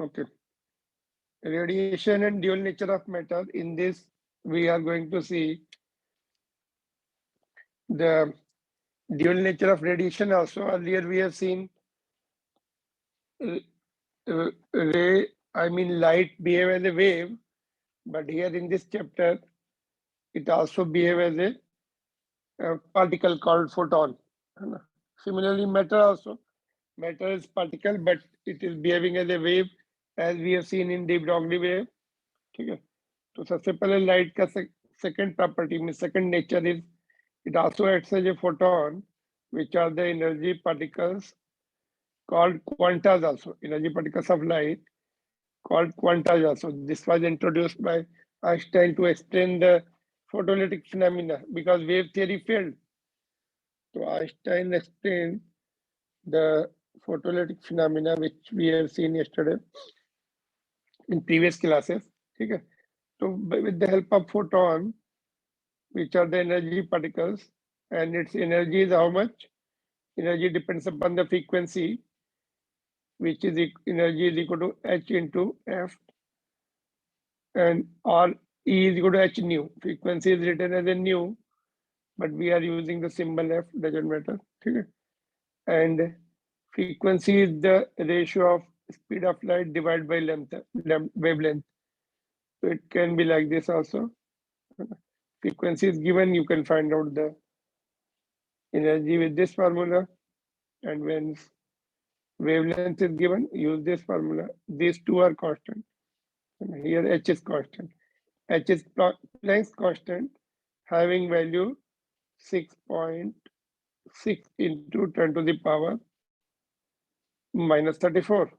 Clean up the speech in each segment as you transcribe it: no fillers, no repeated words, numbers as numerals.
Okay. Radiation and dual nature of matter. In this, we are going to see the dual nature of radiation also. Earlier, we have seen ray, I mean light behave as a wave, but here in this chapter, it also behave as a particle called photon. Similarly, matter also. Matter is particle, but it is behaving as a wave, as we have seen in de Broglie wave. ठीक है, तो सबसे पहले light का second property में second nature is it also acts as a photon, which are the energy particles called quantas also, energy particles of light called quantas also. This was introduced by Einstein to explain the photoelectric phenomena because wave theory failed. So Einstein explained the photoelectric phenomena which we have seen yesterday in previous classes. ठीक है, so with the help of photon, which are the energy particles, and its energy is how much? Energy depends upon the frequency, which is energy is equal to h into f, and or E is equal to h nu. Frequency is written as a nu, but we are using the symbol f, doesn't matter. Okay? And frequency is the ratio of speed of light divided by wavelength. So it can be like this also. Frequency is given, you can find out the energy with this formula, and when wavelength is given, use this formula. These two are constant. And here h is constant. H is Planck's constant, having value 6.6 into 10 to the power minus 34.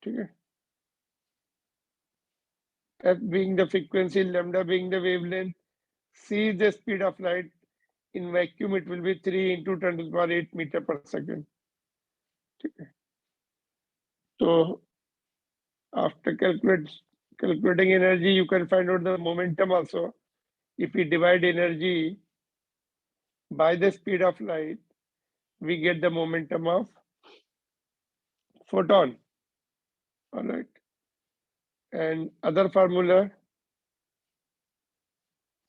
Okay. F being the frequency, lambda being the wavelength, c is the speed of light. In vacuum, it will be 3 into 10 to the power 8 meter per second. Okay. So after calculating energy, you can find out the momentum also. If we divide energy by the speed of light, we get the momentum of photon. All right. And other formula,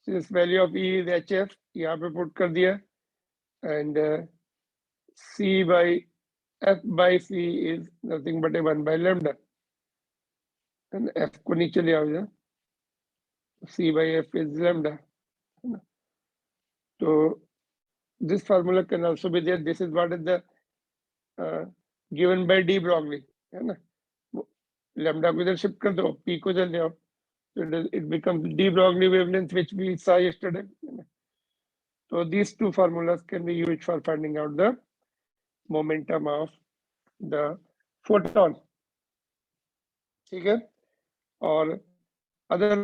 since value of E is HF, यहाँ पे put कर दिया, and C by F by C is nothing but a 1 by lambda. And F को नीचे ले आओ जा, C by F is lambda. So this formula can also be there. This is what is the given by de Broglie, है ना? Lambda को इधर shift कर दो, P को इधर ले आओ. So it becomes de Broglie wavelength, which we saw yesterday. So these two formulas can be used for finding out the momentum of the photon. ठीक है, और other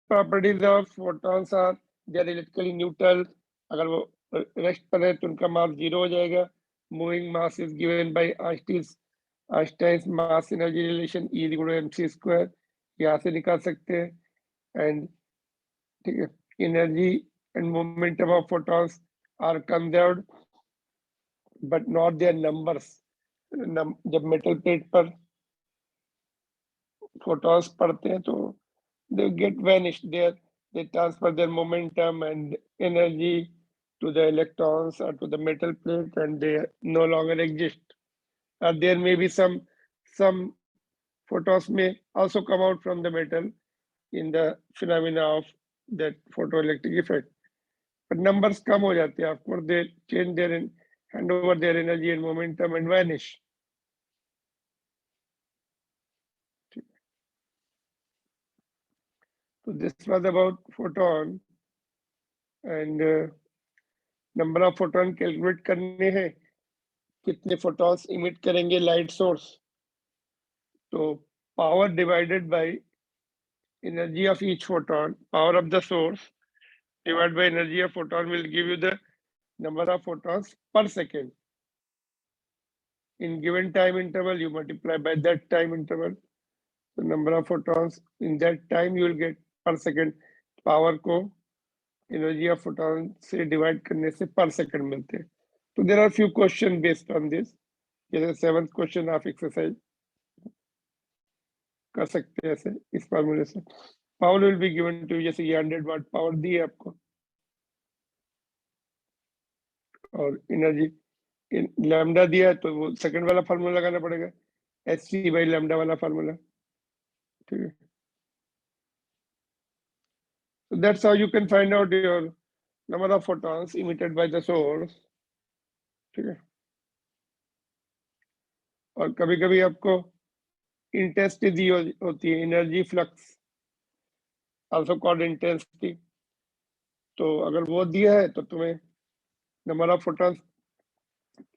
properties of photons are they are electrically neutral. अगर वो rest पर है तो उनका मास 0 हो जाएगा. Moving mass is given by Einstein's mass energy relation E is equal to mc square. यहाँ से निकाल सकते हैं. And ठीक है, energy and momentum of photons are conserved, but not their numbers. जब मेटल प्लेट पर photons पड़ते हैं तो they get vanished there. They transfer their momentum and energy to the electrons or to the metal plate, and they no longer exist. There may be some photons may also come out from the metal in the phenomena of that photoelectric effect. But numbers come हो जाते हैं, of course they change their hand over their energy and momentum and vanish. So this was about photon, and number of photon calculate करने हैं, कितने photons emit करेंगे light source. So power divided by energy of each photon, power of the source divided by energy of photon will give you the number of photons per second. In given time interval, you multiply by that time interval. The number of photons in that time you will get per second. Power को energy of photon से divide करने से per second मिलते हैं. So there are few questions based on this. This is 7th question of exercise. कर सकते हैं ऐसे इस फार्मूले से। Power will be given to, जैसे ये 100 वाट पावर दी है आपको, और एनर्जी लैम्डा दिया है, तो वो सेकंड वाला फार्मूला लगाना पड़ेगा, एच बाई लैम्डा वाला फार्मूला। ठीक है, so that's how you can find out your number of photons emitted by the source। ठीक है, और कभी कभी आपको इंटेंसिटी दी होती है, energy flux also called intensity. तो अगर वो दिया है तो तुम्हें number of photons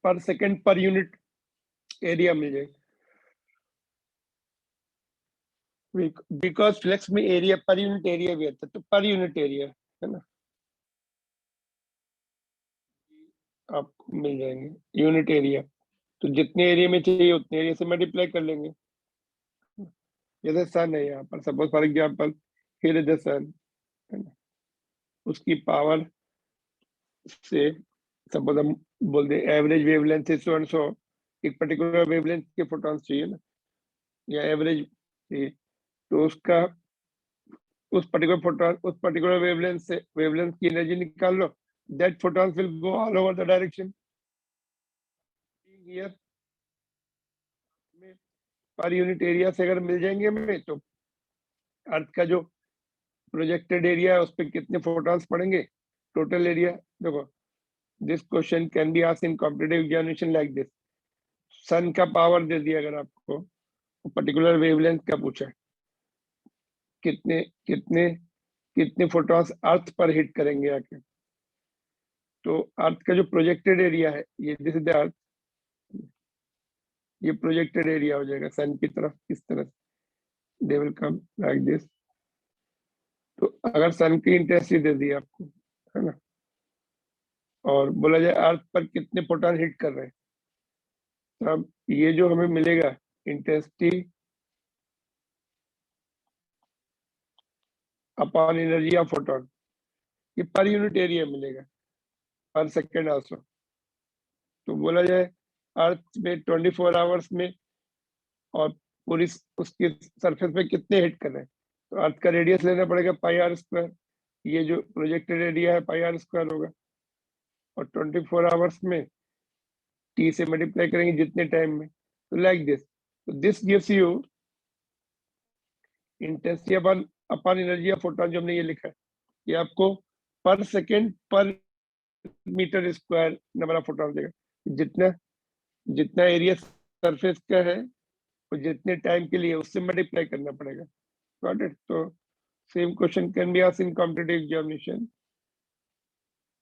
per second per unit area मिल जाएगी, बिकॉज फ्लेक्स में एरिया पर यूनिट एरिया भी आता है, तो पर यूनिट एरिया है ना, आपको मिल जाएंगे यूनिट एरिया। तो जितने एरिया में चाहिए उतने एरिया से मल्टीप्लाई कर लेंगे। जैसे सन है यहाँ पर, suppose for example here is the sun, है ना, उसकी पावर से सपोज हम बोल दें एवरेज वेवलेंथ है सो एंड सो, एक पर्टिकुलर वेवलेंथ के फोटॉन्स चाहिए ना, या एवरेज चाहिए, तो उसका उस पर्टिकुलर फोटोन उस पर्टिकुलर वेवलेंथ की एनर्जी निकाल लो, that photons will go all over the direction. Here per unit area से अगर मिल जाएंगे हमें, तो अर्थ का जो प्रोजेक्टेड एरिया है उस पर कितने फोटॉन्स पड़ेंगे, टोटल एरिया। देखो, this question can be asked in competitive examination like this. Sun का पावर दे दिया अगर आपको, पर्टिकुलर वेवलेंथ का पूछा है, कितने कितने कितने फोटॉन्स अर्थ पर हिट करेंगे आके, तो अर्थ का जो प्रोजेक्टेड एरिया है, ये दिस इज द अर्थ, ये प्रोजेक्टेड एरिया हो जाएगा सन की तरफ इस तरह, they will come like this. तो अगर सन की इंटेंसिटी दे दी आपको, है ना, और बोला जाए अर्थ पर कितने फोटॉन हिट कर रहे हैं, तो अब ये जो हमें मिलेगा intensity upon energy of photon, ये पर यूनिट एरिया मिलेगा, पर सेकेंड आल्सो। तो बोला जाए अर्थ में 24 आवर्स में और पूरी उसके सरफेस पे कितने हिट कर रहे हैं, तो अर्थ का रेडियस लेना पड़ेगा पाई आर स्क्वायर, ये जो प्रोजेक्टेड एरिया है पाई आर स्क्वायर होगा, और 24 आवर्स में टी से मल्टीप्लाई करेंगे जितने टाइम में, तो लाइक दिस। तो this gives you intensity upon upon energy of photon, जो हमने ये लिखा है, ये आपको पर सेकेंड पर metre square number of photon देगा, जितना जितना एरिया सरफेस का है और जितने टाइम के लिए उससे मल्टीप्लाई करना पड़ेगा। Got it? तो same question can be asked in competitive examination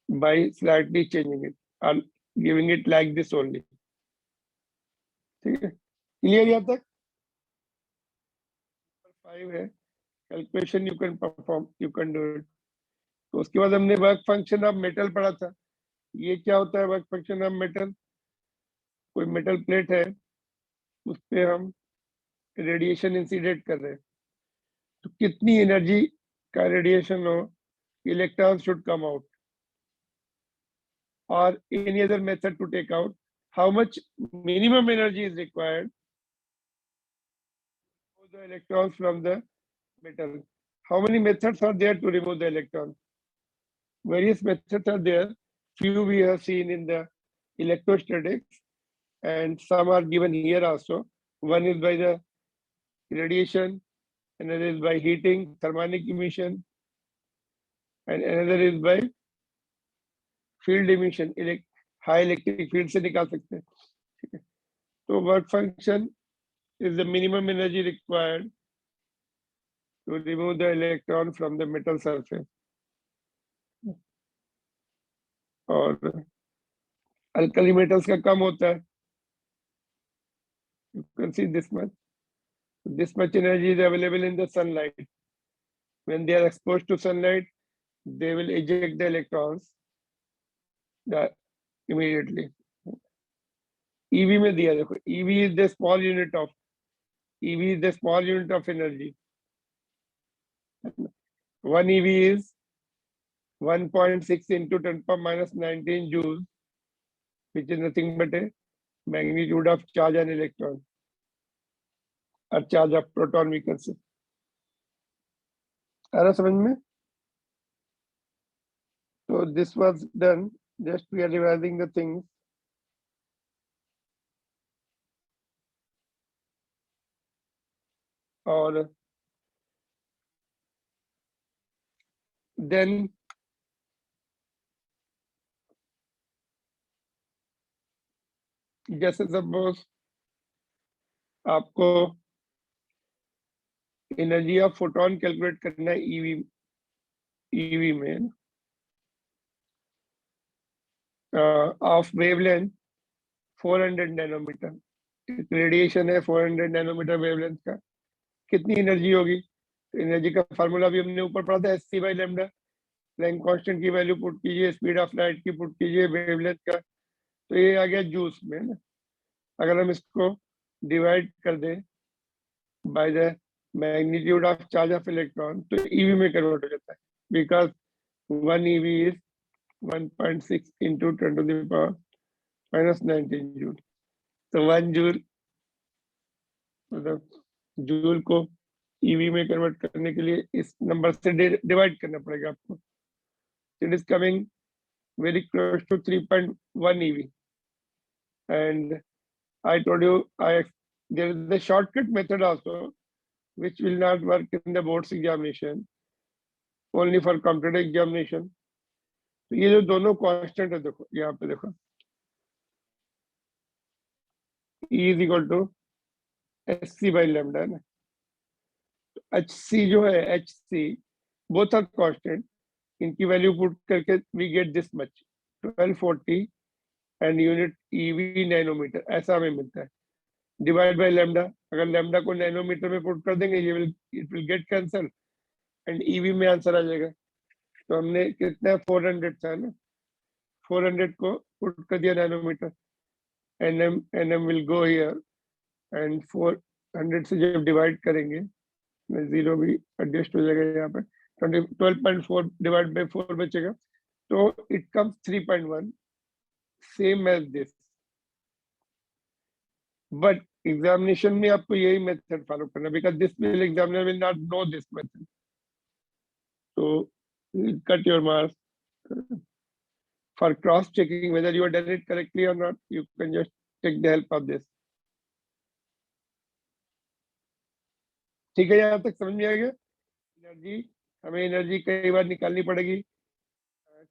by slightly changing it or giving it like this only। ठीक है, क्लियर यहाँ तक? 5 है calculation, you can perform, you can do it. तो उसके बाद हमने वर्क फंक्शन ऑफ मेटल पढ़ा था। ये क्या होता है वर्क फंक्शन ऑफ मेटल? कोई मेटल प्लेट है, उस पे हम रेडिएशन इंसिडेंट कर रहे हैं, तो कितनी एनर्जी का रेडिएशन हो, electron should come out, or any other method to take out how much minimum energy is required to remove the electrons from the metal. How many methods are there to remove the electrons? Various methods are there. Few we have seen in the electrostatics, and some are given here also. One is by the radiation, another is by heating, thermionic emission, and another is by field emission, high electric field से निकाल सकते हैं। तो work function is the minimum energy required to remove the electron from the metal surface। और alkali metals का कम होता है, you can see this much energy is available in the sunlight। when they are exposed to sunlight, they will eject the electrons immediately। EV में दिया, देखो, EV is the small unit of energy। 1 EV is 1.6 into 10⁻⁻19 joules, which is nothing but a magnitude of charge and electron। are charge of proton, we can say. आ रहा समझ में? So this was done. Just we are revising the things. और then जैसे suppose आपको energy of photon calculate करना है EV में of wavelength 400 nanometre, radiation है 400 नैनोमीटर वेवलेंथ का, कितनी एनर्जी होगी? तो एनर्जी का फार्मूला भी हमने ऊपर पढ़ा था, hc by lambda. Planck constant की वैल्यू पुट कीजिए, स्पीड ऑफ लाइट की पुट कीजिए, वेवलेंथ का, तो ये आ गया जूल्स में ना। अगर हम इसको डिवाइड कर दें by the magnitude of charge of electron तो ईवी में कन्वर्ट हो जाता है, because 1 EV is 1.6 into 10 to the power minus 19 joule. तो 1 जूल मतलब जूल को ईवी में कन्वर्ट करने के लिए इस नंबर से डिवाइड करना पड़ेगा आपको। It is coming very close to 3.1 EV. And I told you, there is a shortcut method also, which will not work in the board's examination, only for computer examination. तो ये जो दोनों constant है, देखो यहाँ पे देखो, E is equal to HC by lambda है ना। HC जो है, HC both are constant, इनकी वैल्यू पुट करके we get this much 1240 and unit EV nanometre, ऐसा हमें मिलता है। डिवाइड बाय लैम्डा, अगर लैम्डा को नैनोमीटर में पुट कर देंगे it will get cancel and eV में आंसर आ जाएगा। तो हमने कितना 400 था ना, 400 को पुट कर दिया nanometre, nm will go here and 400 से जब डिवाइड करेंगे, जीरो भी एडजस्ट हो जाएगा यहाँ पे, 12.4 डिवाइड बाय 4 बचेगा, तो it comes 3.1, same as this. But examination में आपको यही मेथड फॉलो करना, because this will examiner will not know this method, तो cut your marks. For cross checking whether you are done it correctly or not, you can just take the help of this. ठीक है, यहाँ तक समझ में आ गया? Energy, हमें energy कई बार निकालनी पड़ेगी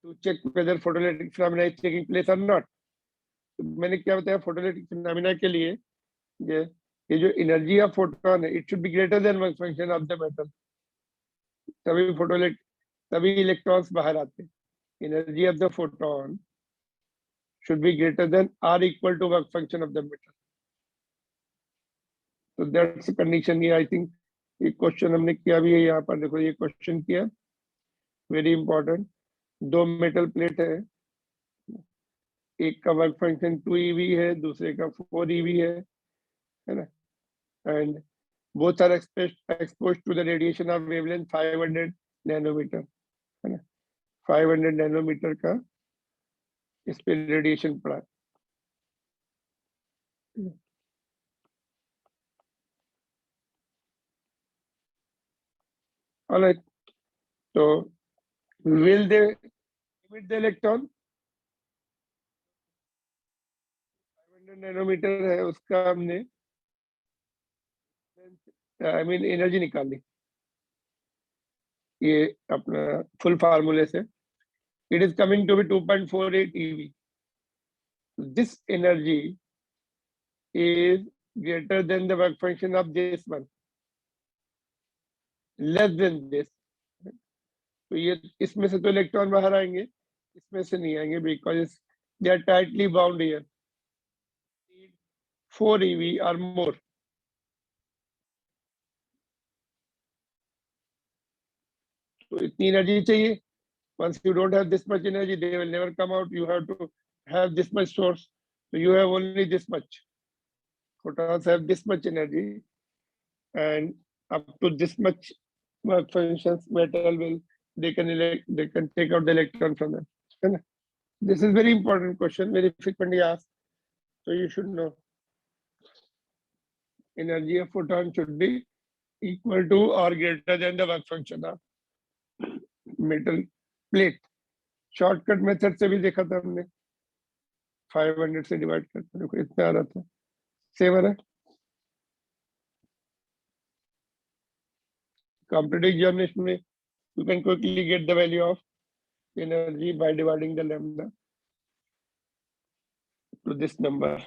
to check whether photoelectric phenomena is taking place or not. तो मैंने क्या बताया, फोटोइलेक्ट्रिक फिनोमेना के लिए ये जो एनर्जी ऑफ फोटोन है, it should be greater than work function of the metal, तभी इलेक्ट्रॉन्स बाहर आते हैं। Energy of the photon should be greater than or equal to work function of the metal. तो दैट्स कंडीशन। ये I think ये question हमने किया भी है, यहाँ पर देखो ये क्वेश्चन किया, वेरी इंपॉर्टेंट। दो मेटल प्लेट है, एक का वर्क फंक्शन 2 EV है, दूसरे का 4 EV है ना, and both are exposed to the radiation of wavelength 500 nanometre है ना, 500 नैनोमीटर का इस पे रेडिएशन पड़ा। ऑलराइट, तो will they emit the electron? 500 nanometre है, उसका हमने एनर्जी निकाली ये अपना फुल फार्मूले से। It is coming to be 2.48 EV। This energy is greater than the work function of this one, less than this. तो ये इसमें से तो इलेक्ट्रॉन बाहर आएंगे, इसमें से नहीं आएंगे, because they are tightly bound here. 4 EV or more। तो इतनी एनर्जी चाहिए। Once you don't have this much energy, they will never come out. You have to have this much source. So you have only this much. Photons have this much energy, and up to this much work functions, metal will they can take out the electron from them. This is very important question, very frequently asked, so you should know. energy of photon should be equal to or greater than the work function of metal plate. Shortcut method से भी देखा था हमने, 500 से divide करके देखो इतना आ रहा था, सेम है ना। कॉम्पिटिटिव एग्जामिनेशन में you can quickly get the value of energy by dividing the lambda to this number.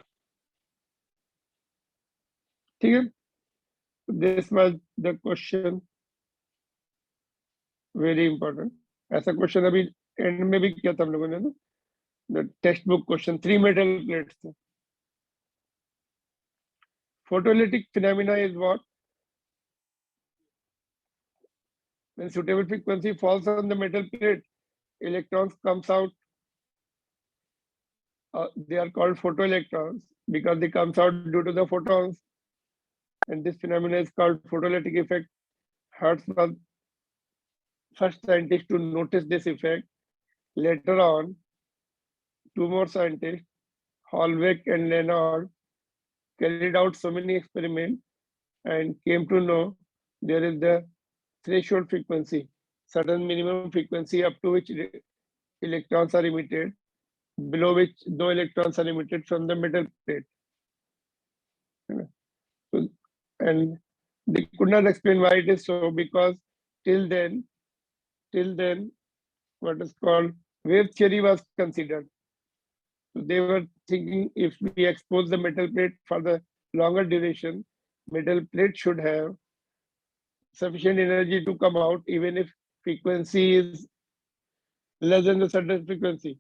ठीक है, this was the question, very important. ऐसा क्वेश्चन अभी एंड में भी किया था हम लोगों ने ना, the text book question, 3 metal plates थे। Photolytic phenomena is what? When suitable frequency falls on the metal plate, electrons comes out. They are called photoelectrons because they comes out due to the photons, and this phenomena is called photolytic effect. Hertz was first scientist to notice this effect. Later on, two more scientists, Hallweg and Leonard, carried out so many experiments and came to know there is the threshold frequency, certain minimum frequency up to which electrons are emitted, below which no electrons are emitted from the metal plate. So, and they could not explain why it is so, because till then, what is called wave theory was considered. So they were thinking if we expose the metal plate for the longer duration, metal plate should have sufficient energy to come out even if frequency is less than the certain frequency.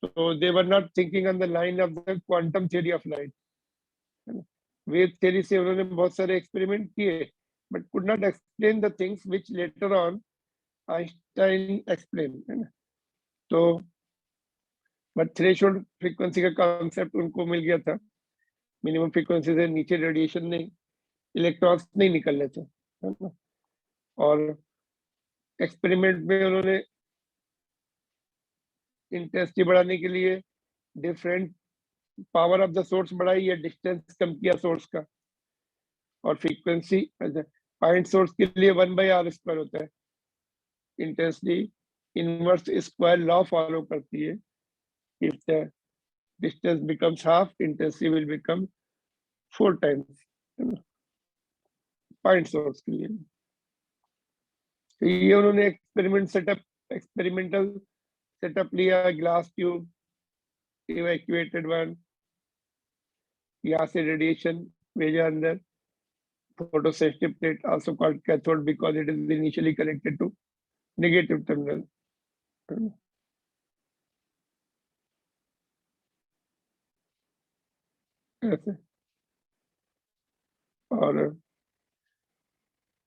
So they were not thinking on the line of the quantum theory of light. Wave theory से उन्होंने बहुत सारे experiment किए, but could not explain the things which later on Einstein explained. तो but threshold frequency का concept उनको मिल गया था, minimum frequency से नीचे radiation नहीं, electrons नहीं निकल रहे थे, और experiment में उन्होंने इंटेंसिटी बढ़ाने के लिए different power of the source बढ़ाई या डिस्टेंस कम किया सोर्स का, और फ्रीक्वेंसी पॉइंट सोर्स के लिए 1/r² होता है, intensity inverse square law follow करती है, if the distance becomes half intensity will become 4 times point source के लिए। तो ये उन्होंने एक्सपेरिमेंटल सेटअप लिया, ग्लास ट्यूब, इवैक्यूएटेड वन, यहाँ से रेडिएशन भेजा अंदर, photosensitive plate also called cathode because it is initially connected to negative terminal. ऐसे, और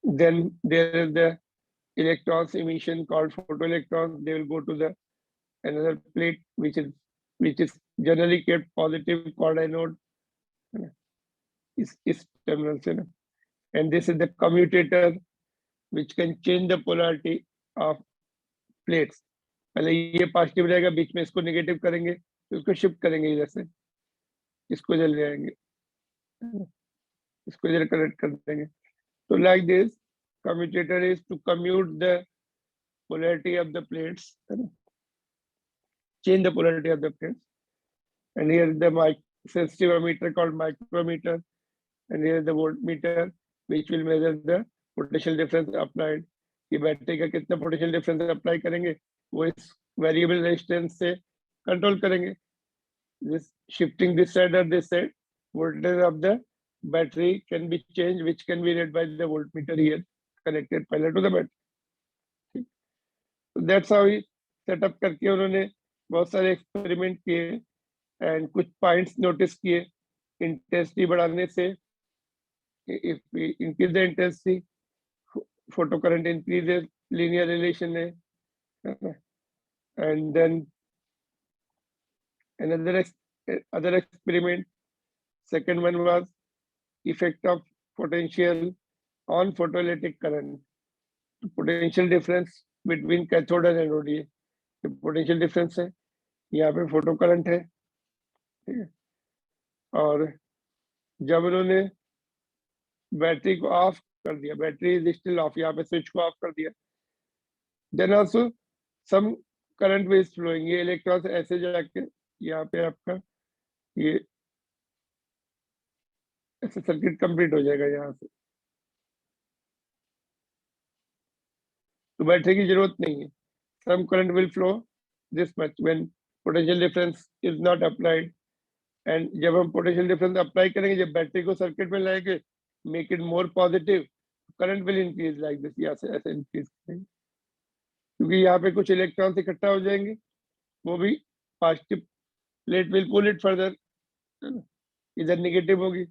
then there is the electrons emission called photoelectrons. They will go to the another plate which is generally kept positive called anode. Is terminal से ना, and this is the commutator which can change the polarity of plates. पहले ये positive रहेगा, बीच में इसको negative करेंगे, तो इसको शिफ्ट करेंगे इधर से, इसको इधर ले आएंगे, इसको इधर कनेक्ट कर देंगे। तो like this, commutator is to commute the polarity of the plates, change the polarity of the plates. And here is the sensitive ammeter called micrometer, and here is the voltmeter which will measure the potential difference applied. कि battery का कितना potential difference apply करेंगे वो इस variable resistance से control करेंगे। This shifting this side or this side, voltage of the battery can be changed, which can be read by the voltmeter here connected parallel to the battery. So that's how he set up करके उन्होंने बहुत सारे experiment किए and कुछ points notice किए। Intensity बढ़ाने से if we increase the intensity, photo current increases, linear relation है, and then another other experiment, second one was effect of potential on photoelectric current, potential difference between cathode and anode, ये potential difference है, यहाँ पे photo current है, ठीक है। और जब उन्होंने बैटरी को ऑफ कर दिया, बैटरी इज स्टिल ऑफ, यहाँ पे स्विच को ऑफ कर दिया, then also some current will flowing, ये इलेक्ट्रॉन्स ऐसे जाके यहाँ पे आपका ये ऐसे सर्किट कंप्लीट हो जाएगा यहाँ से, तो बैटरी की जरूरत नहीं है। Some current will flow this much when potential difference is not applied, and जब हम पोटेंशियल डिफरेंस अप्लाई करेंगे, जब बैटरी को सर्किट में लाएंगे, make it more positive, current will increase like this, यहाँ से ऐसे इंक्रीज करेंगे, क्योंकि यहाँ पे कुछ इलेक्ट्रॉन्स इकट्ठा हो जाएंगे, वो भी positive plate will pull it further, इधर नेगेटिव होगी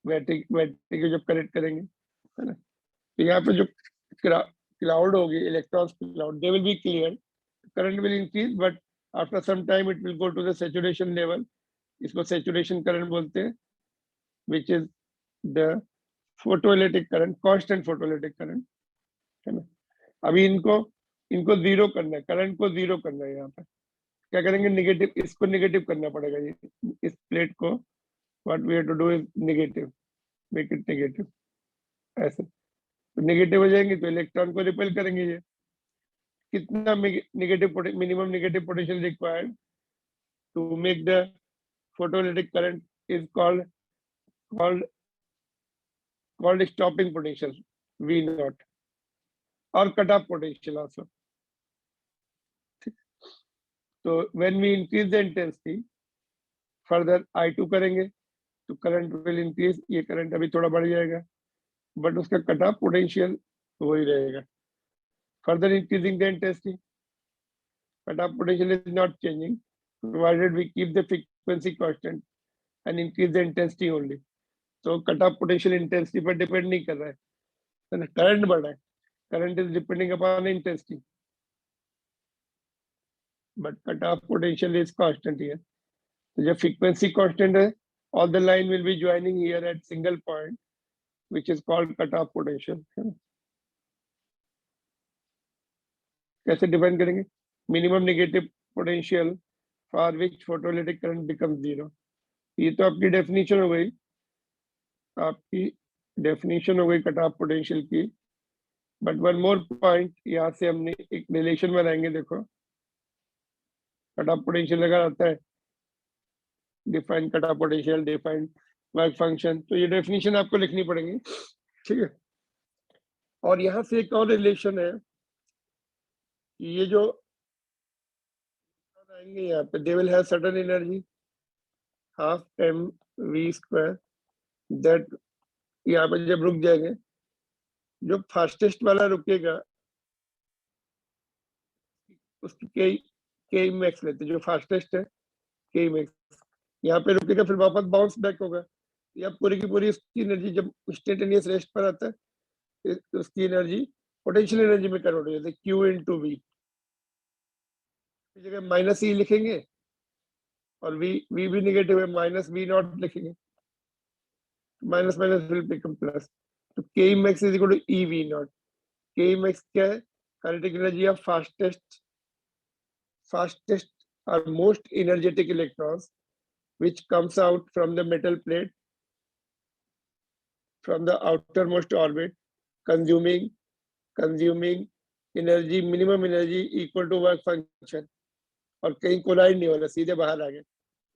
बैटरी को जब कनेक्ट करेंगे, है ना। तो यहाँ पे जो क्लाउड होगी, electrons cloud, they will be clear, current will increase, but after some time it will go to the saturation level, इसको सैचुरेशन करंट बोलते हैं, which is the photoelectric current, constant photoelectric current, है ना। अभी इनको zero करना है, current को जीरो करना है। यहाँ पर क्या करेंगे, नेगेटिव, इसको नेगेटिव करना पड़ेगा, ये इस प्लेट को, what we have to do is negative, make it negative, ऐसे तो नेगेटिव हो जाएंगे, तो इलेक्ट्रॉन को रिपेल करेंगे। ये कितना negative, minimum negative potential required to make the photoelectric current is called stopping potential, V naught, or cutoff potential also. So when we increase the intensity further, I2 करेंगे तो current will increase, ये current अभी थोड़ा बढ़ जाएगा, but उसका cut off potential वही रहेगा। Further increasing the intensity, cut off potential is not changing provided we keep the frequency constant and increase the intensity only. तो कट ऑफ पोटेंशियल इंटेंसिटी पर डिपेंड नहीं कर रहा है, करंट बढ़ रहा है, current is depending upon intensity, but cut off potential is constant here. तो जब फ्रीक्वेंसी कांस्टेंट है, all the line will be joining here at single point, which is called cutoff potential. कैसे डिफाइन करेंगे, minimum negative potential for which photoelectric current become zero. ये तो आपकी definition हो गई, आपकी डेफिनेशन हो गई कट ऑफ पोटेंशियल की, बट वन मोर पॉइंट, यहाँ से हमने एक रिलेशन बनाएंगे। देखो कट ऑफ पोटेंशियल अगर आता है, define cut off potential, define work function, तो ये डेफिनेशन आपको लिखनी पड़ेगी, ठीक है। और यहाँ से एक और रिलेशन है, ये जो आएंगे यहाँ पे, दे will have certain energy half mv², that यहाँ पे जब रुक जाएंगे, जो फास्टेस्ट वाला रुकेगा उसकी के मैक्स लेते, जो फास्टेस्ट है के मैक्स, यहाँ पे रुकेगा, फिर वापस बाउंस बैक होगा, या पूरी की पूरी उसकी एनर्जी जब इंस्टेंटेनियस रेस्ट पर आता है, उसकी एनर्जी पोटेंशियल एनर्जी में कन्वर्ट हो जाती है, Q into V। इस जगह माइनस ई लिखेंगे, और V भी नेगेटिव है, माइनस V नॉट लिखेंगे, minus minus will become plus, तो K max is equal to E V naught. K max क्या है, kinetic energy of fastest or most energetic electrons which comes out from the metal plate from the outermost orbit, consuming energy, minimum energy equal to work function, और कहीं collide नहीं हो रहा, सीधे बाहर आ गए,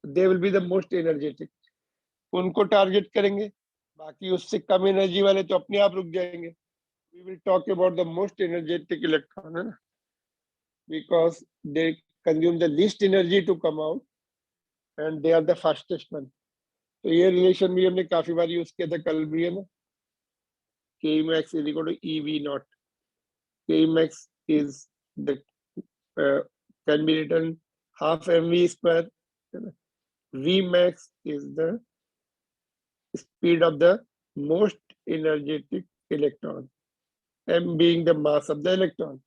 दे will be the most energetic, उनको target करेंगे। बाकी उससे कम एनर्जी वाले तो अपने आप रुक जाएंगे। We will talk about the most energetic electron, है ना, because they consume the least energy to come out and they are the fastest one. तो ये रिलेशन भी हमने काफी बार यूज किया था, कल भी, है ना, K max is equal to E V naught. K max is the can be written half mv square. V max is the speed of the most energetic electron, m being the mass of the electron.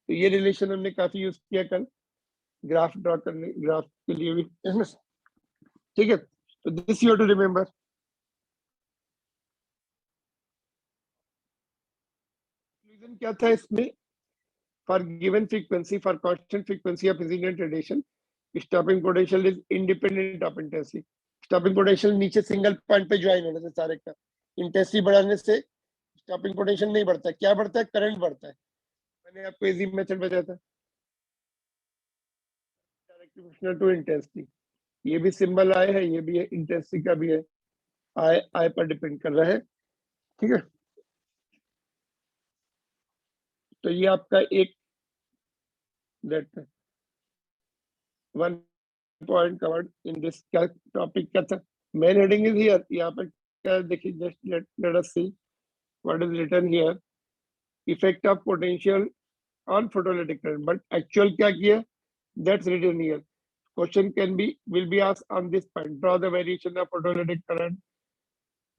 तो ये relation हमने काफी use किया कल graph draw करने, graph के लिए भी, ठीक है। तो this you have to remember. क्या था इसमें, for given frequency, for constant frequency of incident radiation, stopping potential is independent of intensity। stopping potential नीचे सिंगल पॉइंट पे ज्वाइन होने से सारे का इंटेंसिटी बढ़ाने से स्टॉपिंग पोटेंशियल नहीं बढ़ता, क्या बढ़ता है, करंट बढ़ता है। मैंने आपको इजी मेथड बताया था, डायरेक्ट प्रोपोर्शनल टू इंटेंसिटी। ये भी सिंबल आई है, ये भी है, इंटेंसिटी का भी है, आई पर डिपेंड कर रहा है। ठीक है, तो ये आपका एक that one point covered in this topic क्या था, मेन हेडिंग इज हियर। यहाँ पर क्या देखिए, just let us see what is written here, effect of potential on photoelectric current, but actual क्या किया, that's written here. Question will be asked on this point. Draw the variation of photoelectric current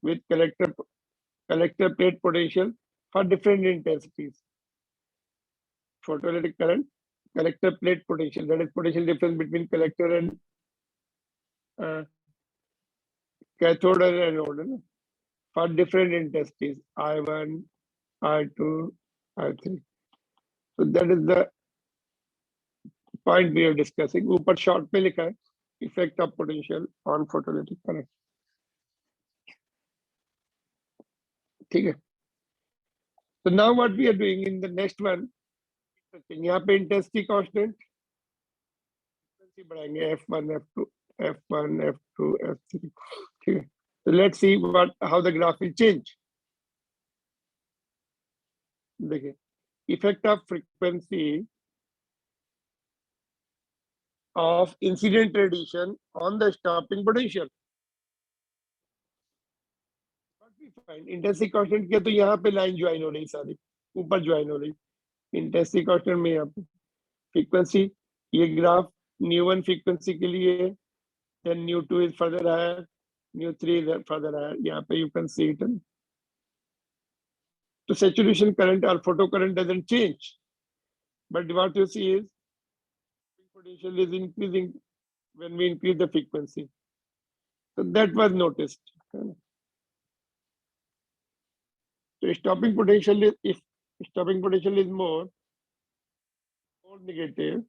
with collector plate potential for different intensities. Photoelectric current, collector plate potential, that is potential difference between collector and cathode and anode for different intensities, I1, I2, I3. So that is the point we are discussing. ऊपर short में लिखा है effect of potential on photoelectric current. ठीक है, so now what we are doing in the next one, यहाँ पे intensity constant बढ़ाएंगे, F1 F2 F1 F2 F3, ठीक है। So let's see what how the graph will change. देखिए, effect of frequency of incident radiation on the stopping potential. What we find, intensity constant किया तो यहाँ पे line join हो रही, सारी ऊपर ज्वाइन हो रही, इंटेंसिटी कांस्टेंट में यहाँ पे फ्रीक्वेंसी, ये ग्राफ न्यू1 फ्रीक्वेंसी के लिए, then nu2 is further higher, nu3 is further higher. यहाँ पे you can see it. So saturation current or photocurrent doesn't change, but what you see is potential is increasing when we increase the frequency. So that was noticed. So stopping potential is, if stopping potential is more negative,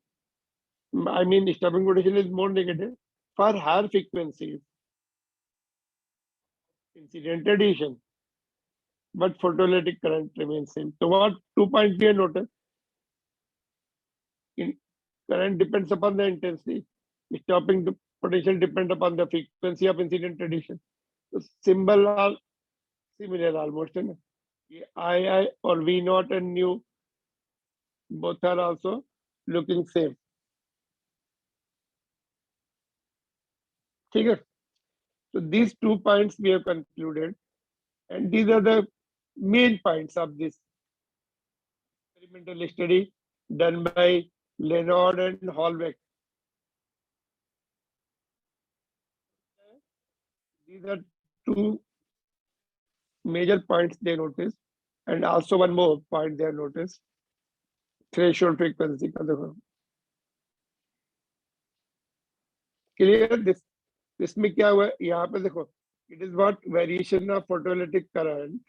I mean stopping potential is more negative for higher frequencies, incident radiation, but photoelectric current remains same. So what 2 points we have noted? In current depends upon the intensity, stopping the potential depends upon the frequency of incident radiation. So symbol are similar almost, है ना? ये I or V naught and nu both are also looking same. ठीक है, so these 2 points we have concluded, and these are the main points of this experimental study done by Leonard and Hallbeck. These are 2 major points they noticed, and also one more point they have noticed, threshold frequency का देखो, clear this, इसमें क्या हुआ, यहाँ पे देखो, it is what variation of photoelectric current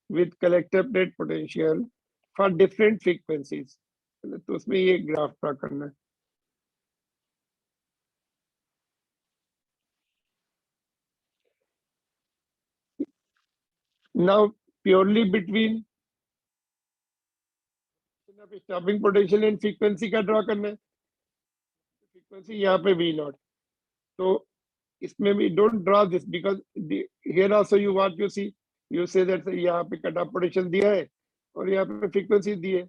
with collector plate potential for different frequencies. तो उसमें ये ग्राफ ड्रा करना है। Now purely between stopping potential and frequency का ड्रा करना है, frequency यहाँ पे V naught, तो इसमें भी don't draw this because here also you what you see, you say that यहाँ पे कट ऑफ पोटेंशियल दिया है और यहाँ पे फ्रीक्वेंसी दी है,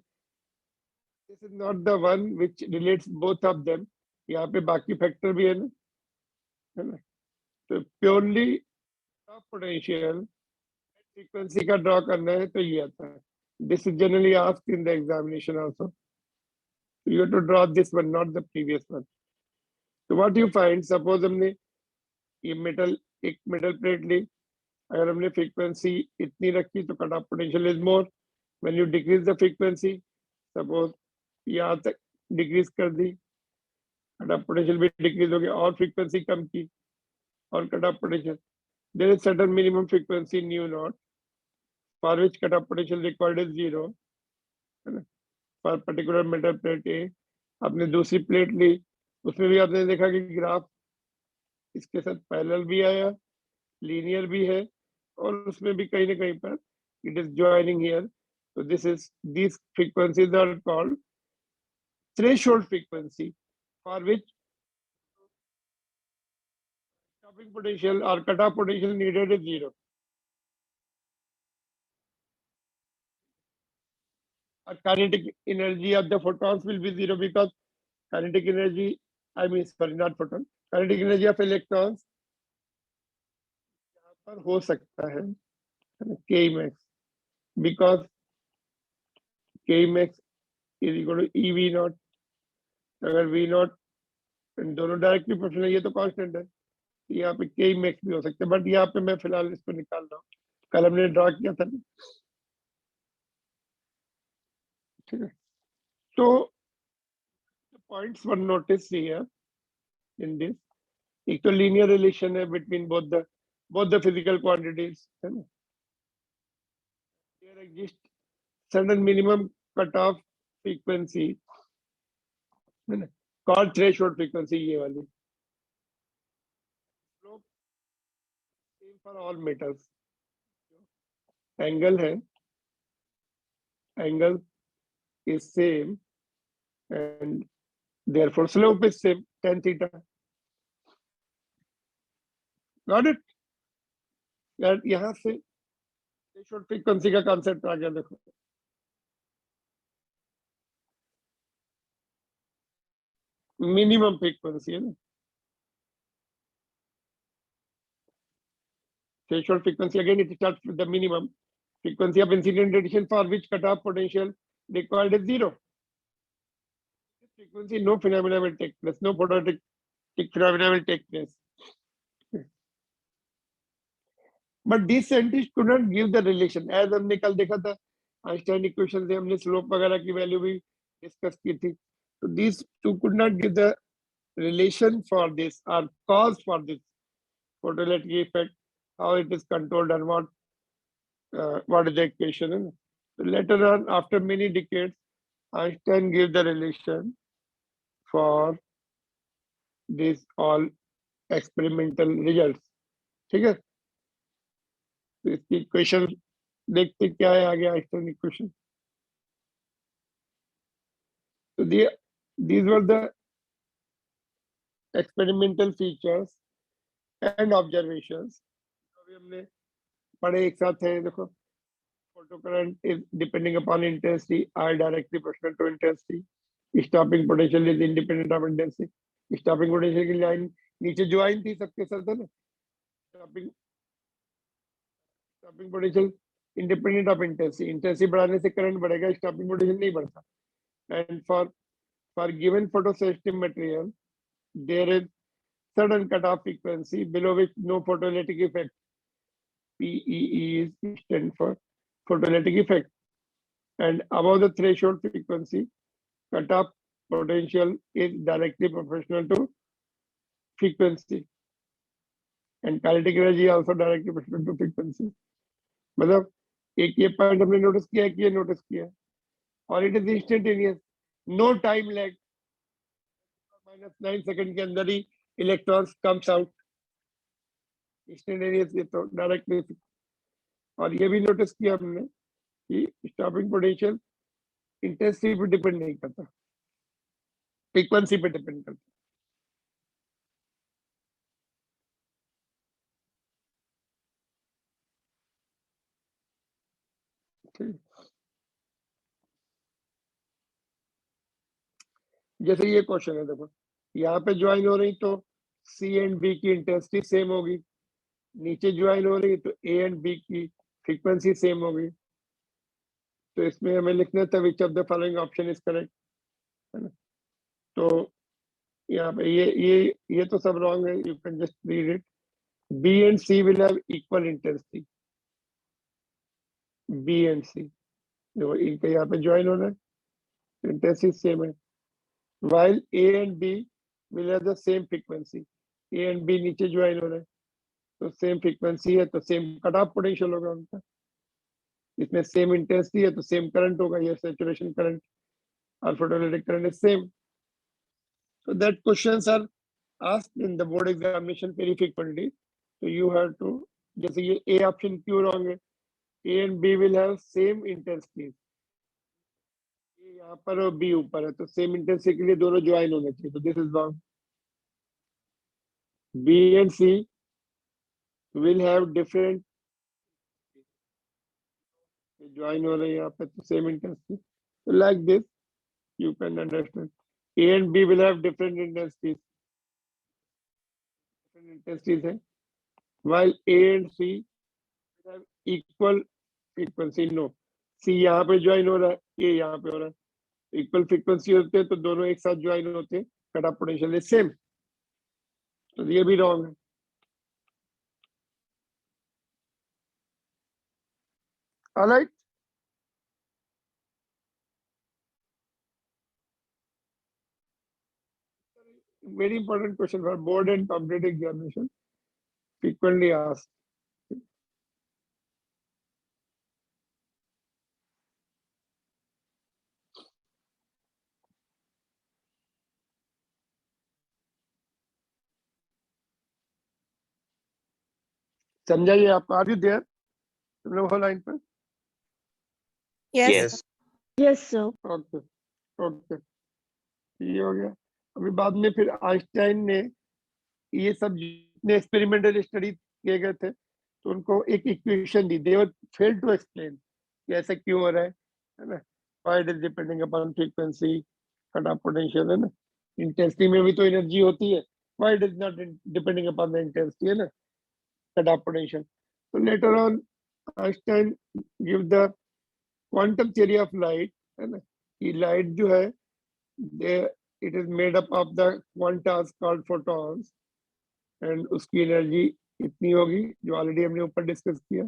this is not the one which relates both of them, यहाँ पे बाकी फैक्टर भी है ना, तो प्योरली ऑफ पोटेंशियल फ्रीक्वेंसी का ड्रॉ करना है तो ये आता है, this is generally asked in the examination also, you have to draw this one, not the previous one. So what you find, suppose हमने ये मेटल, एक मेटल प्लेट ली, अगर हमने फ्रीक्वेंसी इतनी रखी तो cut off potential is more, when you decrease the frequency, suppose यहाँ तक डिक्रीज कर दी, कट ऑफ पोटेंशियल भी डिक्रीज हो गया, और फ्रीक्वेंसी कम की और cut off potential, there is certain minimum frequency nu naught for which cut off potential required is 0, है ना, for particular metal plate A. आपने दूसरी प्लेट ली, उसमें भी आपने देखा कि ग्राफ इसके साथ पैरेलल भी आया, लीनियर भी है, और उसमें भी कहीं ना कहीं पर it is joining here. So these frequencies are called threshold frequency, for which stopping potential or cutoff potential needed is zero. Or kinetic energy of the photons will be zero because kinetic energy, I mean, sorry, not photon, kinetic energy of electrons यहाँ पर हो सकता है K max, because K max is equal to EV naught. अगर V naught दोनों directly proportional है, ये तो कांस्टेंट है, यहाँ पे K max भी हो सकता है, बट यहाँ पे मैं फिलहाल इसको निकाल रहा हूँ, कल हमने ड्रॉ किया था। ठीक है, तो points one notice here in this, एक तो लीनियर रिलेशन है between both the physical quantities, है ना। There exists certain minimum cutoff frequency, है ना, called threshold frequency, ये वाली same for all metals. Angle है, angle is same and therefore slope is same, tan theta. Got it? यार यहाँ से threshold frequency का concept आ गया, देखो minimum frequency है ना, threshold frequency again it starts with the minimum frequency of incident radiation for which cutoff potential required is zero. This frequency, no phenomena will take place, no photoelectric phenomena will take place. But these scientists could not give the relation, as हमने कल देखा था Einstein equation से हमने slope वगैरह की value भी discuss की थी, तो these two could not give the relation for this or cause for this photoelectric effect, how it is controlled and what is the equation. So later on, after many decades, Einstein gave the relation for this all experimental results. ठीक है, तो इसकी equation देखते क्या है आगे, Einstein equation. तो these were the experimental features and observations अभी हमने पढ़े एक साथ है। देखो, photocurrent is depending upon intensity, I directly proportional to intensity. Stopping potential is independent of intensity. Stopping potential की लाइन नीचे ज्वाइन थी सबके साथ, है ना, stopping potential independent of intensity. Intensity बढ़ाने से करंट बढ़ेगा, stopping potential नहीं बढ़ता. And for given photosensitive material, there is certain cutoff frequency below which no photoelectric effect. PEE is stand for photoelectric effect, and above the threshold frequency, cutoff potential is directly proportional to frequency, and kinetic energy also directly proportional to frequency. मतलब एक ये point हमने notice किया है कि ये notice किया है, और it is instantaneous, no time lag, -9 second के अंदर ही इलेक्ट्रॉन्स कम्स आउट, इंस्टेंटेनियस, ये तो डायरेक्टली। और ये भी नोटिस किया हमने कि स्टॉपिंग पोटेंशियल इंटेंसिटी पे डिपेंड नहीं करता, फ्रीक्वेंसी पे डिपेंड करता। जैसे ये क्वेश्चन है, देखो यहाँ पे ज्वाइन हो रही तो सी एंड बी की इंटेंसिटी सेम होगी, नीचे ज्वाइन हो रही तो ए एंड बी की फ्रीक्वेंसी सेम होगी। तो इसमें हमें लिखना था which of the following option is correct, है ना। तो यहाँ पे ये तो सब रॉन्ग है, you can just read it. B and C will have equal intensity, B and C देखो इनके यहाँ पे ज्वाइन हो रहा है, इंटेंसिटी सेम है, while A and B will have the same frequency. A and B नीचे ज्वाइन हो रहे हैं तो सेम फ्रीक्वेंसी है, तो सेम कट ऑफ पोटेंशियल होगा उनका, इसमें सेम इंटेंसिटी है तो सेम करंट होगा, ये सैचुरेशन करंट और photoelectric current is same. So that questions are asked in the board examination very frequently, so you have to जैसे ये ए ऑप्शन क्यों रॉन्ग है? A and B will have same intensity, A यहाँ पर और B ऊपर है, तो सेम इंटेंसिटी के लिए दोनों ज्वाइन होने चाहिए, तो this is wrong. B and C will have different, join हो रहे हैं यहाँ पे तो सेम इंटेंसिटी, तो like this you can understand. A and B will have different intensities. है, while A and C will have equal frequency. No, C यहाँ पे ज्वाइन हो रहा है, A यहाँ पे हो रहा है, इक्वल फ्रीक्वेंसी होते हैं तो दोनों एक साथ ज्वाइन होते हैं, cut off potential is same, तो ये भी रॉन्ग है। Alright, very important question for board and competitive examination, frequently asked. समझाइए आप, आर यू देयर? तुम लोग हो लाइन पर? Yes. Yes, sir. Okay okay, ये हो गया। अभी बाद में फिर आइंस्टाइन ने ये सब जितने एक्सपेरिमेंटल स्टडी किए गए थे तो उनको एक इक्वेशन दी, दे फेल टू एक्सप्लेन कि ऐसा क्यों हो रहा है ना, why it is depending upon frequency, cut off potential, है ना, इंटेंसिटी में भी तो एनर्जी होती है, why it is not depending upon the intensity, है ना, कट ऑफ पोटेंशियल। तो later on Einstein give the quantum theory of light, है ना, कि लाइट जो है it is made up of the Qantas called photons, and उसकी energy इतनी होगी जो ऑलरेडी हमने ऊपर डिस्कस किया,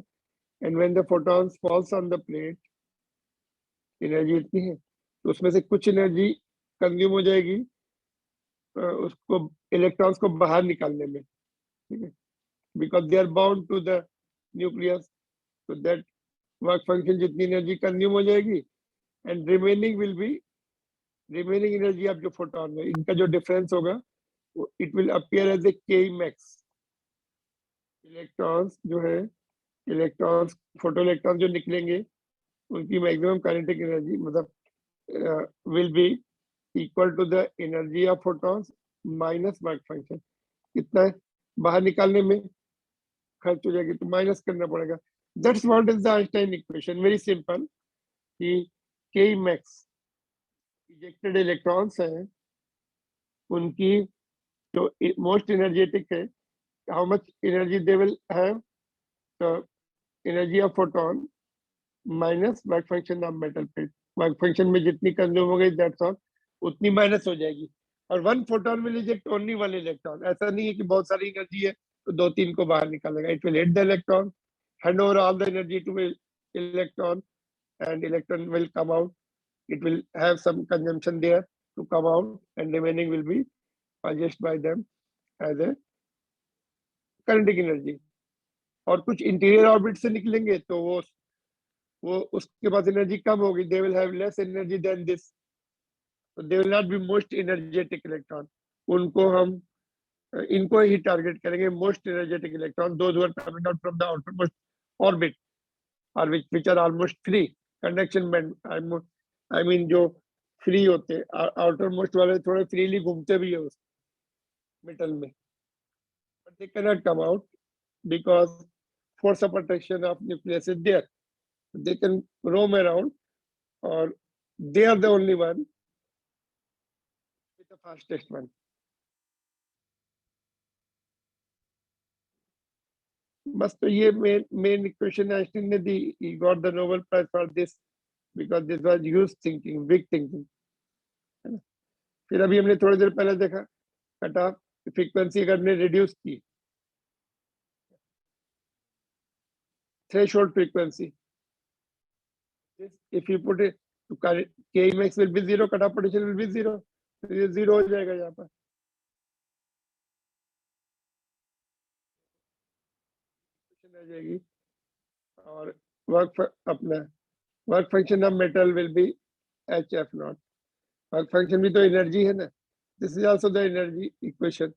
and when the photons falls on the plate energy इतनी है, तो उसमें से कुछ एनर्जी कंज्यूम हो जाएगी उसको इलेक्ट्रॉन्स को बाहर निकालने में, ठीक है, because they are bound to the nucleus, तो दैट वर्क फंक्शन जितनी एनर्जी कंज्यूम हो जाएगी, एंड रिमेनिंग एनर्जी ऑफ जो फोटॉन है इनका जो डिफरेंस होगा it will appear as a K max. Electrons जो है, इलेक्ट्रॉन्स फोटो इलेक्ट्रॉन जो निकलेंगे उनकी मैक्सिमम काइनेटिक एनर्जी मतलब will be equal to the energy of photons minus work function, कितना है बाहर निकालने में खर्च हो जाएगी तो माइनस करना पड़ेगा। That's what is the Einstein equation, very simple, कि के मैक्स इजेक्टेड इलेक्ट्रॉन्स हैं उनकी जो मोस्ट एनर्जेटिक है, how much energy they will have, the energy of photon minus work function of metal plate, work function में जितनी consume हो गई दैट्स ऑल उतनी माइनस हो जाएगी, और one photon will eject only one electron, ऐसा नहीं है कि बहुत सारी एनर्जी है तो दो तीन को बाहर निकालेगा, it will hit the electron, hand over all the energy two electron, and electron will come out, it will have some consumption there to come out, and remaining will be purchased by them as a kinetic energy. और कुछ interior orbit से निकलेंगे तो वो उसके पास energy कम होगी, they will have less energy than this, तो they will not be most energetic electron, उनको हम इनको ही टारगेट करेंगे, most energetic electron, those who are coming out from the outermost orbit और which are almost free conduction band, I mean जो फ्री होते हैं, आउटर मोस्ट वाले थोड़े फ्रीली घूमते भी है उस मेटल में, but they cannot come out because force of attraction of nucleus is there. They can roam around, or they are the only one with the fastest one. बस तो ये main equation आइंस्टाइन ने दी, he got the Nobel Prize for this because this was huge thinking, big thinking. फिर अभी हमने थोड़ी देर पहले देखा कट ऑफ फ्रीक्वेंसी अगर हमने रिड्यूस की, threshold frequency, if you put it to K max will be 0, cut off potential will be 0, तो ये 0 हो जाएगा यहाँ पर, आ जाएगी, और अपना work function of metal will be HF0, work function भी तो एनर्जी है ना, this is also the energy equation,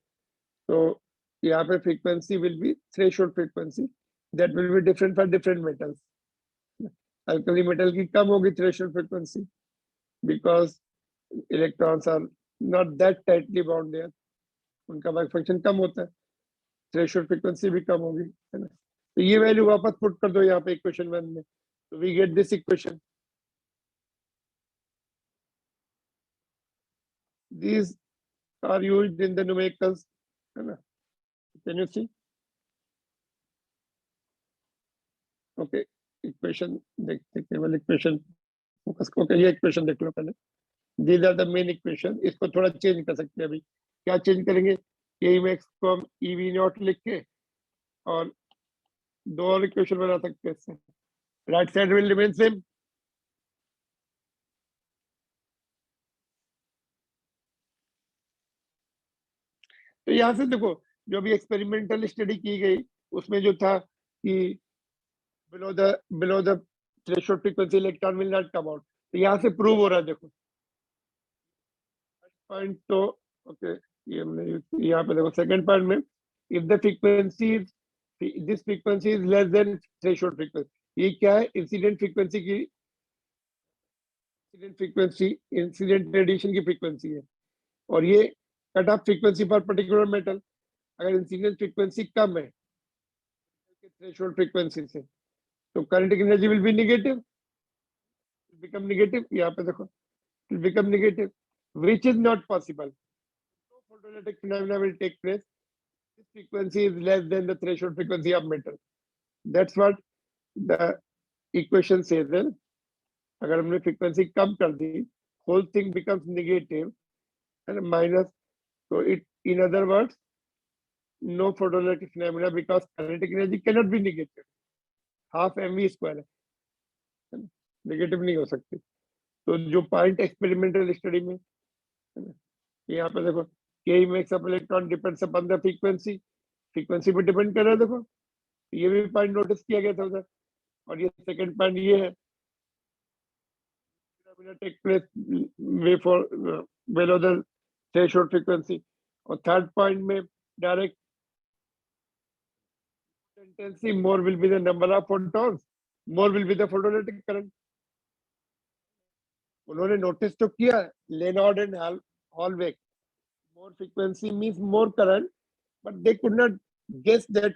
तो यहाँ पे frequency will be threshold frequency, that will be different for different metals. Alkali metal की कम होगी threshold frequency because electrons are not that tightly bound there. उनका work function कम होता है, threshold frequency भी कम होगी, है ना. तो ये वैल्यू वापस पुट कर दो यहाँ पे इक्वेशन 1 में, तो we get this equation. These are used in the numericals, है ना. Can you see? Okay, equation देखते केवल इक्वेशन फोकस को. ये इक्वेशन देख लो पहले. These are the main equation. इसको थोड़ा चेंज कर सकते हैं. अभी क्या चेंज करेंगे, के मैक्स को हम EV नॉट लिख के और दो और इक्वेशन बना सकते हैं इससे. Right side will remain same. तो यहाँ से देखो, जो भी एक्सपेरिमेंटल स्टडी की गई उसमें जो था कि below the threshold frequency electron will not come out. तो यहाँ से प्रूव हो रहा है. देखो पॉइंट तो ओके, ये हमने यहाँ पे देखो सेकंड पॉइंट में, if the frequency this frequency is less than threshold frequency. ये क्या है, इंसिडेंट फ्रीक्वेंसी की, इंसिडेंट रेडिएशन की फ्रीक्वेंसी है. और ये cut off frequency for particular metal. अगर इंसिडेंट फ्रीक्वेंसी कम है थ्रेशोल्ड फ्रीक्वेंसी से, तो kinetic energy will be negative, become negative. यहाँ पे देखो will become negative, which is not possible. No photoelectric phenomena will take place. This frequency is less than the threshold frequency of metal. That's what the equation says. Then, अगर हमने frequency कम कर दी, whole thing becomes negative and minus. So it, in other words, no photoelectric phenomena because kinetic energy cannot be negative. Half mv square है, negative नहीं हो सकती. तो जो point experimental study में यहाँ पे देखो, के makes up electron depends upon the frequency. Frequency पे डिपेंड कर रहा है. देखो ये भी पॉइंट नोटिस किया गया था उधर. और ये सेकंड पॉइंट ये है, take place before below the threshold frequency. और थर्ड पॉइंट में direct intensity more will be the number of photons, more will be the photoelectric current. उन्होंने नोटिस तो किया, Lenard and Hallwachs, more frequency means more current, but they could not guess that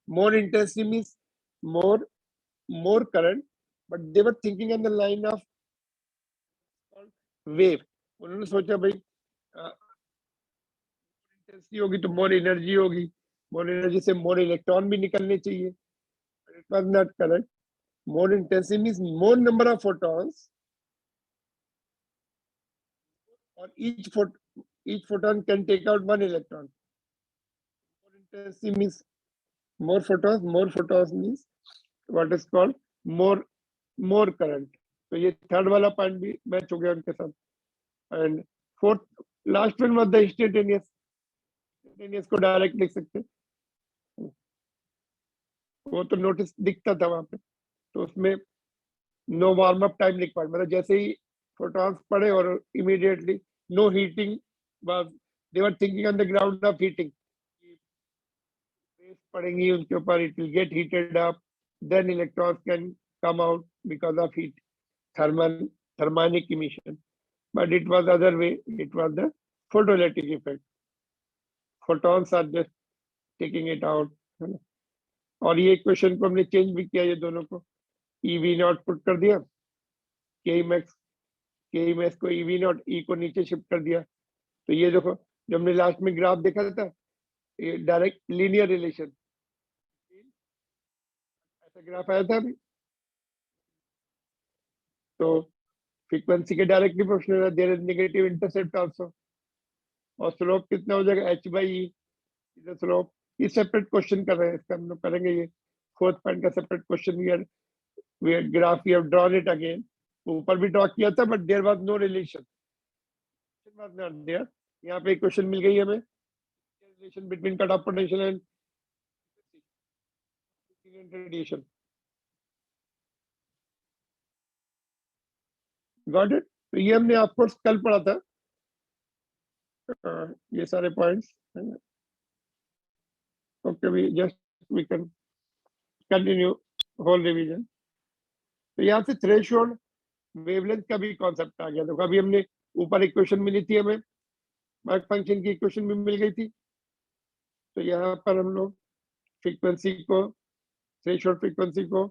more intensity means more current, but they were thinking on the line of wave. उन्होंने सोचा भाई intensity होगी तो more energy होगी, more energy से more electron भी निकलने चाहिए. It was not correct. More intensity means more number of photons, or each photon can take out one electron. More intensity means more photons. More photons means what is called more current. तो ये third वाला point भी match हो गया उनके साथ. And fourth last one was the instantaneous को direct लिख सकते. वो तो नोटिस दिखता था वहां पे, तो उसमें नो वार्म अप टाइम लिख पाए. मतलब जैसे ही फोटॉन्स पड़े और immediately no heating was, they were thinking on the ground of heating. पड़ेंगी उनके ऊपर, it will get heated up, then electrons can come out because of heat, thermionic emission. But it was other way, it was the photoelectric effect. Photons are just taking it out. और ये equation को हमने change भी किया, ये दोनों को EV not put कर दिया, के मैक्स को EV नॉट, ई को नीचे शिफ्ट कर दिया. तो ये देखो जो हमने लास्ट में ग्राफ देखा था, ये डायरेक्ट लीनियर रिलेशन, ऐसा ग्राफ आया था अभी. तो फ्रीक्वेंसी के डायरेक्टली प्रोपोर्शनल है, there is negative intercept also. और स्लोप कितना हो जाएगा, h/e इज स्लोप. ये सेपरेट क्वेश्चन कर रहे हैं, इसका हम लोग करेंगे. ये फोर्थ पॉइंट का separate question we graph we have drawn it again. ऊपर भी ड्रॉ किया था, but there was no relation, was not there. यहाँ पे क्वेश्चन मिल गई हमें, relation between cut off potential and radiation. Got it. तो ये हमने आपको कल पढ़ा था, ये सारे points. Okay, we just we can continue whole revision. तो यहाँ से थ्रेशोल्ड वेवलेंथ का भी कॉन्सेप्ट आ गया। देखो अभी हमने ऊपर इक्वेशन मिली थी, हमें वर्क फंक्शन की इक्वेशन भी मिल गई थी। तो यहाँ पर हम लोग फ्रीक्वेंसी को, थ्रेशोल्ड फ्रीक्वेंसी को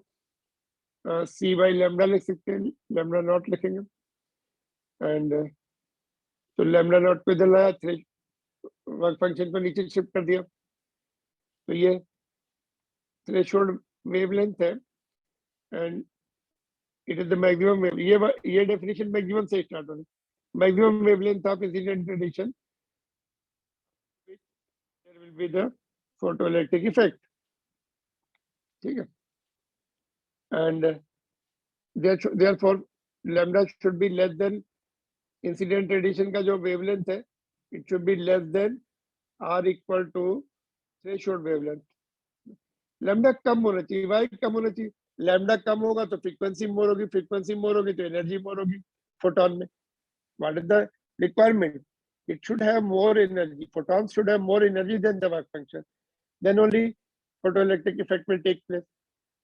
c बाई लैम्डा लिख सकते हैं, लैम्डा नॉट लिखेंगे। एंड तो लैम्डा नॉट को इधर लाया, वर्क फंक्शन को नीचे शिफ्ट कर दिया। तो ये थ्रेशोल्ड वेवलेंथ है and it is the maximum wave. ये डेफिनेशन मैक्सिमम से स्टार्ट हो रही है। Maximum wavelength of incident radiation there will be the photoelectric effect. ठीक है, and therefore lambda should be less than incident radiation का जो वेवलेंथ है, it should be less than or equal to threshold wavelength. Lambda कम होना चाहिए। Y कम होना चाहिए? लैम्डा कम होगा तो फ्रीक्वेंसी मोर होगी, फ्रीक्वेंसी मोर होगी तो एनर्जी मोर होगी फोटोन में। What is the requirement? It should have more energy, photons should have more energy than the work function, then only photoelectric effect will take place.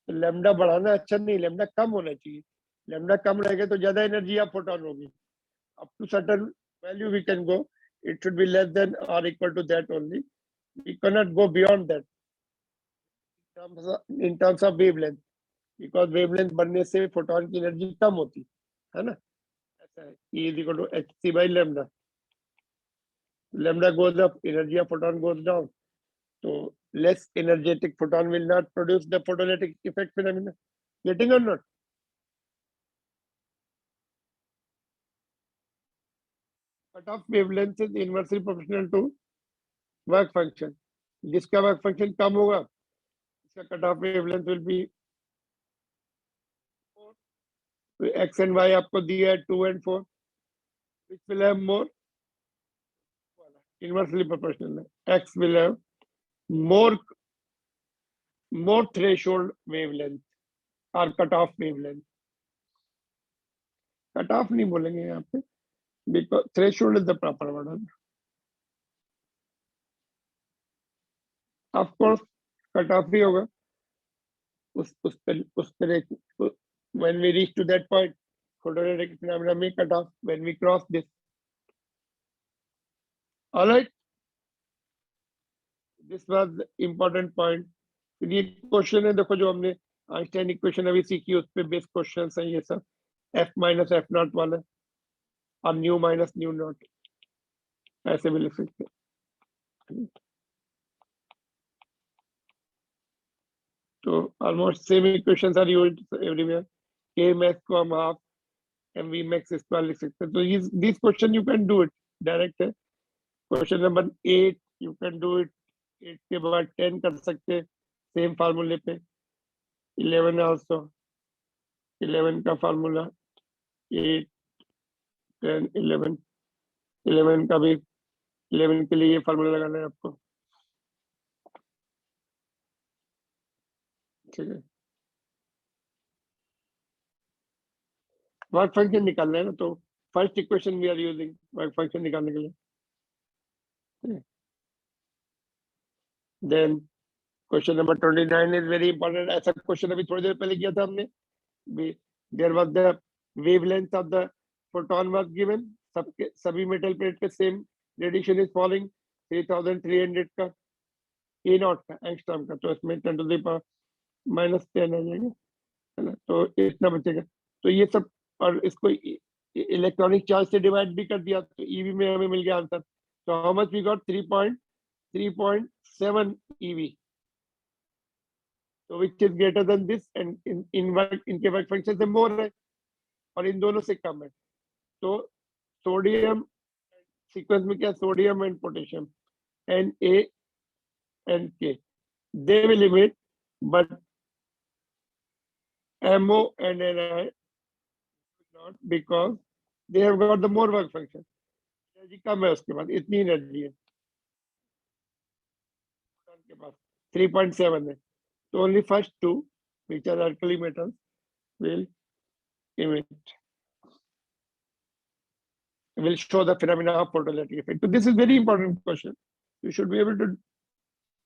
Lambda बढ़ाना अच्छा नहीं, लैम्डा कम होना चाहिए। लैम्डा कम रहेगा तो ज्यादा एनर्जी ऑफ फोटोन होगी। up to certain value we can go, it should be less than or equal to that only, we cannot go beyond that in terms of wavelength, because wavelength बढ़ने से photon की energy कम होती है ना। ऐसा है, E is equal to hc by lambda, lambda goes up, energy of photon goes down, so less energetic photon will not produce the photoelectric effect phenomena. Getting or not? Cutoff wavelength is inversely proportional to work function. जिसका work function कम होगा इसका cut off wavelength will be, X and Y आपको दिया है 2 and 4, which will have more, inversely proportional, x will have more threshold wavelength or cut off wavelength. Cut off नहीं बोलेंगे यहाँ पे, because threshold is the proper word. Of course cut off भी होगा उस पर when we reach to that point, photoelectric phenomena may cut off when we cross this. All right, this was the important point. ये question है, देखो जो हमने Einstein equation अभी सीखी उस पे बेस क्वेश्चन है ये सब, f माइनस एफ नॉट वाला और न्यू माइनस न्यू नॉट, ऐसे भी लिख सकते हैं। तो almost same equations are used everywhere. k max को हम हाफ mv max स्क्वायर लिख सकते हैं। तो this question you can do it direct है। Question number 8 you can do it, 8 के बाद 10 कर सकते हैं सेम फार्मूले पे। 11 आल्सो, 11 का फार्मूला 8 10 11, 11 का भी, 11 के लिए ये फार्मूला लगाना है आपको। ठीक है, वर्क फंक्शन निकालना है ना, तो first equation we are using work function निकालने के लिए। Then question number 29 is very important. ऐसा क्वेश्चन अभी थोड़ी देर पहले किया था हमने। There was the wavelength of the photon was given, सबके सभी मेटल प्लेट पे सेम रेडिएशन इज फॉलिंग 3300 का, ए नॉट का, एंगस्ट्रॉम का, तो इसमें 10 to the power -10 आ जाएगा, है ना। तो इतना बचेगा। तो ये सब, और इसको इलेक्ट्रॉनिक चार्ज से डिवाइड भी कर दिया तो ईवी में हमें मिल गया आंसर। तो how much we got 3.7 EV, तो which is greater than this, and इनके वर्क फंक्शन से मोर है और इन दोनों से कम है। तो सोडियम सीक्वेंस में क्या, sodium and potassium, Na and K, they will emit, but MO and Ni not, because they have got the more work function. Energy कम है उसके पास, इतनी एनर्जी है के पास 3.7 है। तो only first two, which are alkali metals, will emit, will show the phenomena of photoelectric effect. So this is very important question. You should be able to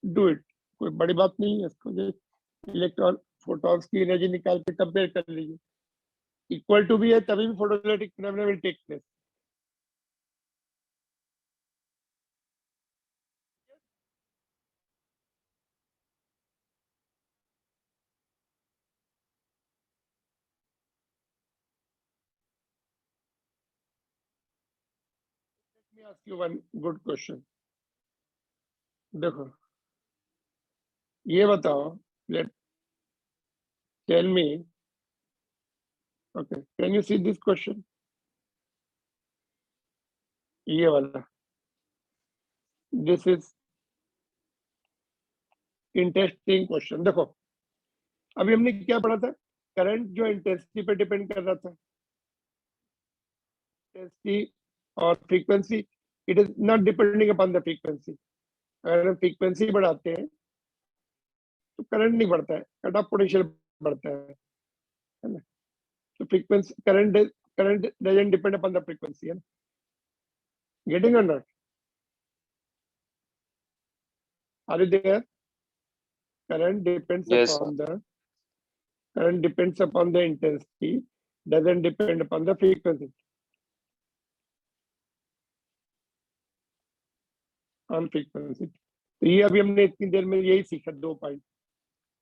do it. कोई बड़ी बात नहीं है इसको, जो इलेक्ट्रॉन फोटॉन्स की energy निकाल के कंपेयर कर लीजिए, इक्वल टू भी है तभी भी photoelectric phenomena will take place. Let me ask you one good question. देखो ये बताओ, let tell me, okay, can you see this question? ये वाला, this is interesting question. देखो अभी हमने क्या पढ़ा था, करंट जो इंटेंसिटी पे डिपेंड कर रहा था, इंटेंसिटी और frequency, it is not depending upon the frequency. अगर हम फ्रीक्वेंसी बढ़ाते हैं तो करंट नहीं बढ़ता है, कट ऑफ पोटेंशियल बढ़ता है ना। तो frequency current doesn't depend upon the frequency, है ना, गेटिंग और not, are you there? Current depends Yes, upon the current depends upon the intensity, doesn't depend upon the frequency, on frequency। तो ये अभी हमने इतनी देर में यही सीखा, 2 पॉइंट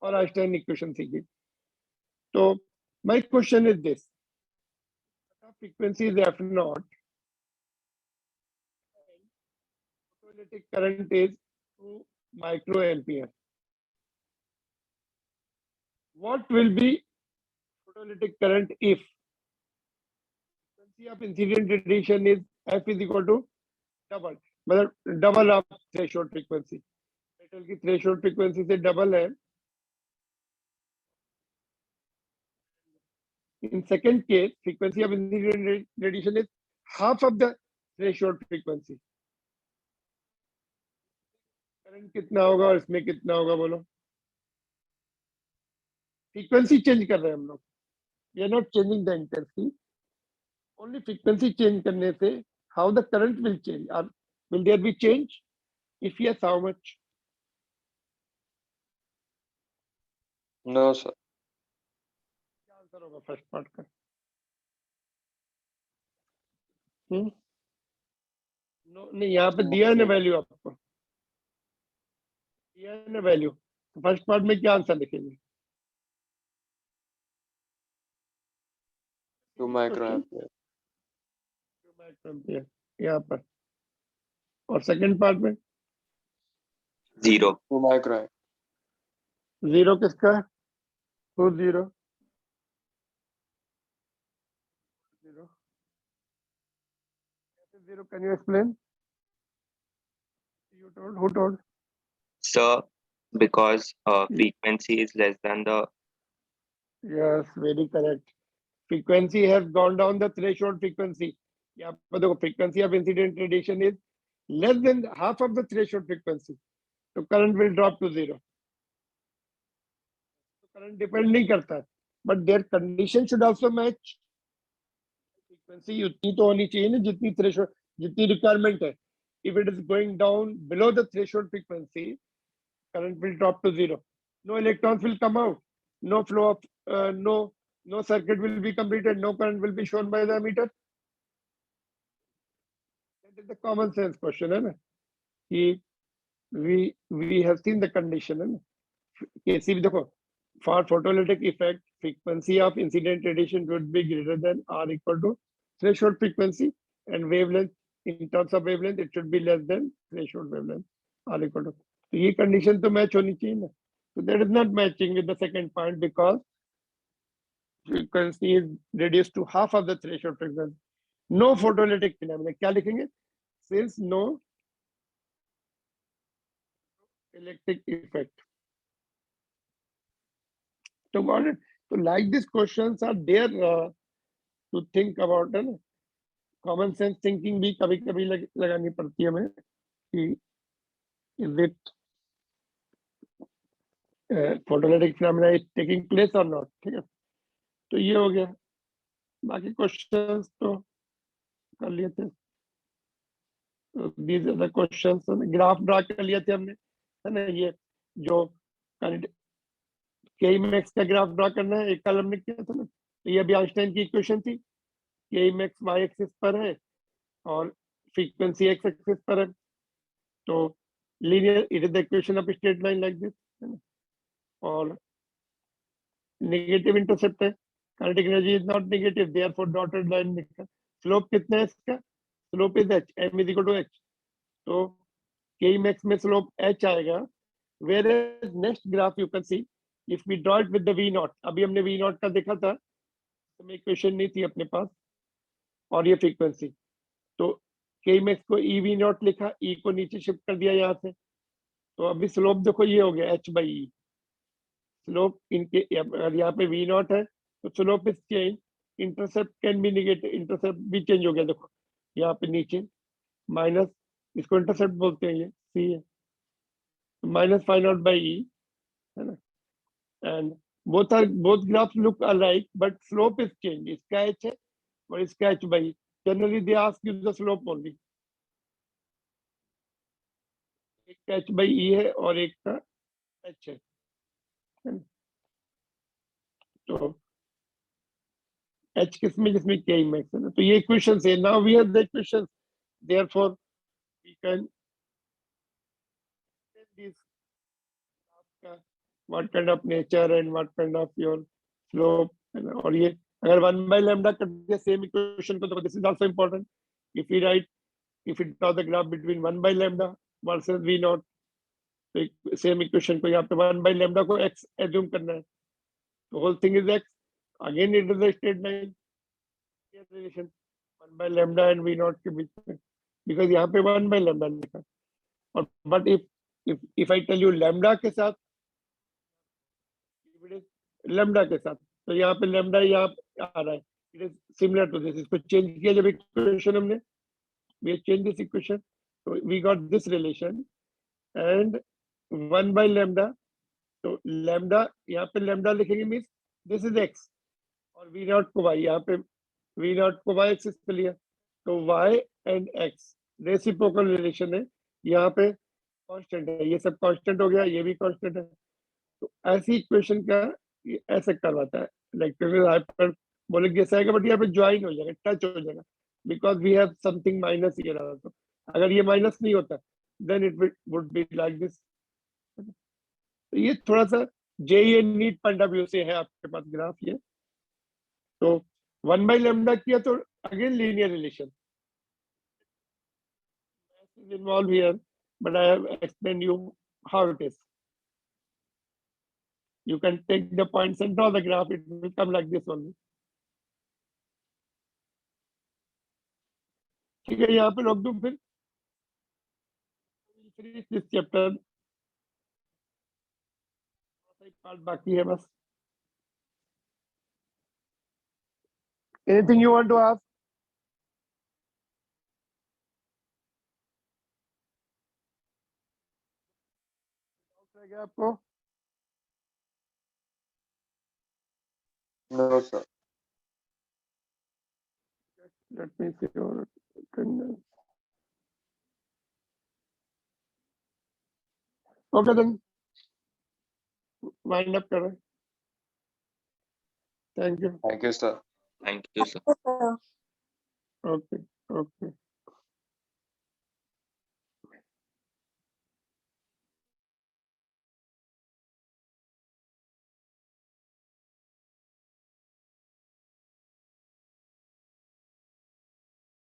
और आइंस्टाइन इक्वेशन सीखी। तो my question is this, frequency is F not, photoelectric current is 2 microampere, what will be photoelectric current if frequency of incident radiation is f is equal to double, मतलब double of threshold frequency, metal की threshold frequency से double है। In second case, frequency of incident radiation is half of the threshold frequency. Current कितना होगा और इसमें कितना होगा बोलो? फ्रीक्वेंसी चेंज कर रहे हैं हम लोग, we are not changing the intensity, only frequency change करने से how the current will change, और will there be change, if yes how much? no, sir. क्या आंसर होगा फर्स्ट पार्ट का? नो नहीं, यहाँ पे दिया है ना वैल्यू, आपको दिया है ना वैल्यू, तो फर्स्ट पार्ट में क्या आंसर लिखेंगे? 2 microampere. माइक्रोएम्पियर यहाँ पर, और सेकंड पार्ट में 0 2 microampere. जीरो किसका है? 2 0 0 0, can you explain? You told, who told? sir, because frequency is less than the Yes, very correct. Frequency has gone down the threshold frequency. यहाँ पर देखो, frequency of incident radiation is less than half of the threshold frequency, तो current will drop to 0. तो current depend नहीं करता है, but their condition should also match. Frequency उतनी तो होनी चाहिए ना जितनी threshold, जितनी requirement है. If it is going down below the threshold frequency, current will drop to 0. No electrons will come out. No flow of no circuit will be completed. No current will be shown by the emitter. That is the common sense question, है ना? कि we have seen the condition, है ना? कैसी भी देखो, for photolytic effect, frequency of incident radiation would be greater than or equal to threshold frequency, and wavelength, in terms of wavelength, it should be less than threshold wavelength or equal to. तो ये condition तो match होनी चाहिए ना? So that is not matching with the second point because frequency is reduced to half of the threshold frequency. No photolytic phenomena. क्या लिखेंगे? Since no electric effect. So got it. So like these questions are there to think about, है ना? Common sense thinking भी कभी-कभी लगानी पड़ती है हमें कि is it photolytic phenomena is taking place or not, ठीक है? तो ये हो गया, बाकी क्वेश्चंस तो कर लिए थे। these are the questions, graph draw कर लिए थे हमने, है ना? ये जो के मैक्स का ग्राफ ड्रा करना है, एक कल हमने किया था ना, तो ये अभी आइंस्टाइन की इक्वेशन थी, के मैक्स वाई एक्सिस पर है और फ्रीक्वेंसी एक्स एक्सिस पर है, तो linear it is the equation of straight line like this, है ना, और नेगेटिव इंटरसेप्ट है, kinetic energy is not negative, therefore dotted line लिखा, स्लोप कितना है इसका, slope is h, m is equal to h, तो के मैक्स में स्लोप h आएगा, whereas next graph you can see if we draw it with the v naught, अभी हमने v naught का देखा था, हमें इक्वेशन नहीं थी अपने पास, और ये फ्रीक्वेंसी, तो के मैक्स को ई वी नॉट लिखा, ई को नीचे शिफ्ट कर दिया यहाँ से, तो अभी स्लोप देखो ये हो गया h बाई ई, स्लोप इनके अगर यहाँ पे वी नॉट है तो slope is change, intercept can be negative, intercept भी चेंज हो गया, देखो यहाँ पे नीचे माइनस, इसको इंटरसेप्ट बोलते हैं, ये सी है, minus five not by E, है ना, and both graphs look alike but slope is changed, इसका h है और इसका h by, generally they ask you the slope only, एक का h by e है और एक का h है ना? तो h किसमें, जिसमें k मैक्स है ना, तो ये इक्वेशन है, now we have the equations, therefore we can this what kind of nature and what kind of your slope, है ना, और ये अगर 1 by lambda कर दिया सेम इक्वेशन को, तो this is also important, if we write, if we draw the graph between 1 by lambda versus v naught, तो सेम इक्वेशन को यहाँ पे 1 by lambda को x एज्यूम करना है, तो whole thing is x, again it is a straight line relation 1 by lambda and v naught के बीच में, बिकॉज यहाँ पे 1 by lambda लिखा, और but if I tell you lambda के साथ, lambda के साथ, तो यहाँ पे lambda यहाँ आ रहा है, it is similar to this, इसको चेंज किया जब इक्वेशन हमने, we have changed this equation, so we got this relation, and 1 by lambda, तो lambda यहाँ पे lambda लिखेंगे मीन्स दिस इज x, और v naught को y, यहाँ पे v naught को y एक्सिस पे लिया, तो y and x reciprocal relation है, यहाँ पे कांस्टेंट है, ये सब कांस्टेंट हो गया, ये भी कांस्टेंट है, तो ऐसी इक्वेशन का ऐसे करवाता है, लाइक हाइपरबोलिक जैसा आएगा, बट यहाँ पे ज्वाइन हो जाएगा, टच हो जाएगा, because we have something minus here also, अगर ये माइनस नहीं होता then it would be like this, तो ये थोड़ा सा JEE NEET point of view से है आपके पास ग्राफ ये, तो 1 by lambda किया तो again linear relation is involved here, but I have explained you how it is. You can take the points and draw the graph, it will come like this only. ठीक है, यहाँ पे रोक दूं फिर, finish this chapter, part बाकी है बस, anything you want to ask? रह गया आपको? No, sir. Let me see your attendance. Okay then, wind up कर रहे हैं. Thank you. Thank you, sir. Thank you, sir. Okay, okay.